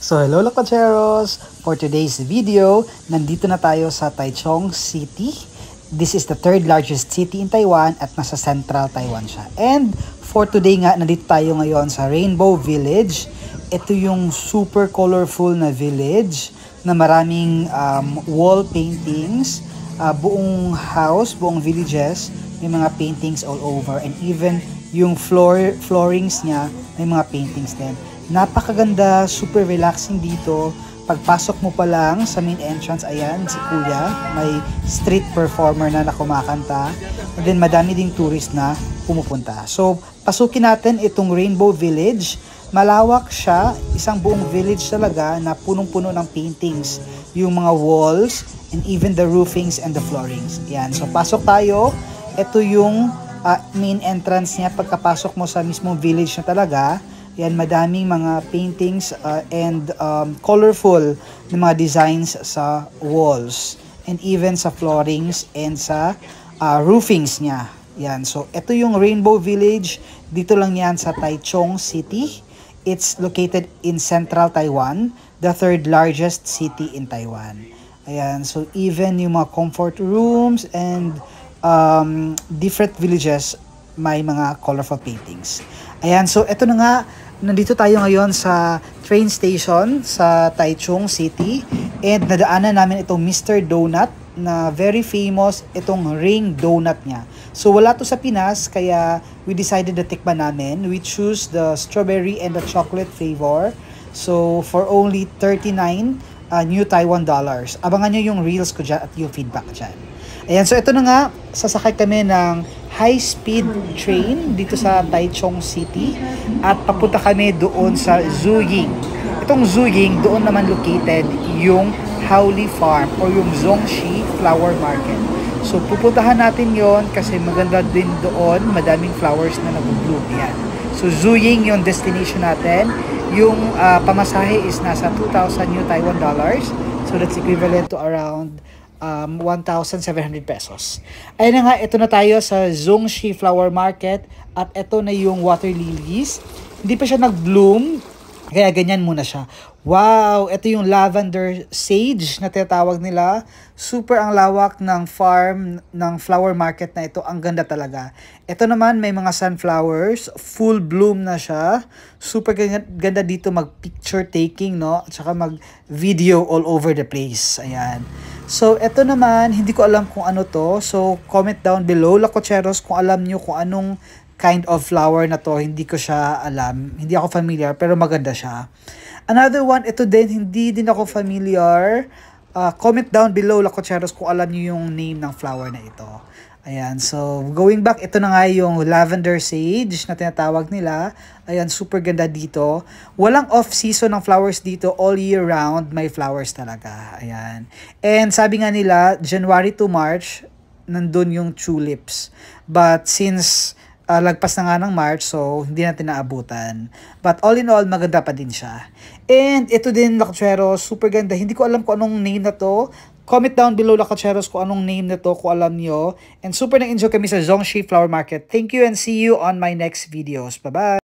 So hello Lakwacheros! For today's video, nandito na tayo sa Taichung City. This is the third largest city in Taiwan at nasa central Taiwan siya. And for today nga, nandito tayo ngayon sa Rainbow Village. Ito yung super colorful na village na maraming wall paintings. Buong house, buong villages, may mga paintings all over. And even yung floorings niya, may mga paintings din. Napakaganda, super relaxing dito. Pagpasok mo pa lang sa main entrance, ayan, si Kuya, may street performer na kumakanta. And then madami ding tourist na pumupunta. So, pasukin natin itong Rainbow Village. Malawak siya, isang buong village talaga na punong-puno ng paintings. Yung mga walls and even the roofings and the floorings. Ayan, so pasok tayo. Ito yung main entrance niya pagkapasok mo sa mismong village na talaga. Yan, madaming mga paintings and colorful na mga designs sa walls and even sa floorings and sa roofings niya. Yan, so ito yung Rainbow Village. Dito lang yan sa Taichung City. It's located in central Taiwan, the third largest city in Taiwan. Ayan, so even yung mga comfort rooms and different villages, may mga colorful paintings. Ayan, so eto na nga, nandito tayo ngayon sa train station sa Taichung City and nadaanan namin itong Mr. Donut na very famous itong ring donut niya. So wala to sa Pinas kaya we decided na tikman namin. We choose the strawberry and the chocolate flavor. So for only 39 New Taiwan dollars. Abangan nyo yung reels ko dyan at yung feedback dyan. Ayan, so ito na nga, sasakay kami ng high-speed train dito sa Taichung City at papunta kami doon sa Zuying. Itong Zuying, doon naman located yung Howli Farm or yung Zongxi Flower Market. So pupuntahan natin yon kasi maganda din doon, madaming flowers na nag-bloom yan. So Zuying yung destination natin. Yung pamasahe is nasa 2,000 New Taiwan dollars. So that's equivalent to around 1,700 pesos. Ayun na nga, ito na tayo sa Zongxi Flower Market at ito na yung water lilies. Hindi pa siya nag-bloom, kaya ganyan muna siya. Wow! Ito yung lavender sage na tinatawag nila. Super ang lawak ng farm ng flower market na ito. Ang ganda talaga. Ito naman may mga sunflowers. Full bloom na siya. Super ganda dito mag-picture taking, no? At saka mag-video all over the place. Ayan. So, ito naman, hindi ko alam kung ano to. So, comment down below, Lakwacheros, kung alam nyo kung anong kind of flower na to. Hindi ko siya alam. Hindi ako familiar, pero maganda siya. Another one, ito din, hindi din ako familiar. Comment down below, Lakwacheros, kung alam nyo yung name ng flower na ito. Ayan, so going back, ito na nga yung lavender sage na tinatawag nila. Ayan, super ganda dito. Walang off-season ng flowers dito. All year round, may flowers talaga. Ayan. And sabi nga nila, January to March, nandun yung tulips. But since lagpas na nga ng March, so hindi natin naabutan. But all in all, maganda pa din siya. And ito din, Lakwacheros, super ganda. Hindi ko alam kung anong name na to. Comment down below, Lakwacheros, kung anong name na to, kung alam nyo. And super nang-enjoy kami sa Zongxi Flower Market. Thank you and see you on my next videos. Bye-bye!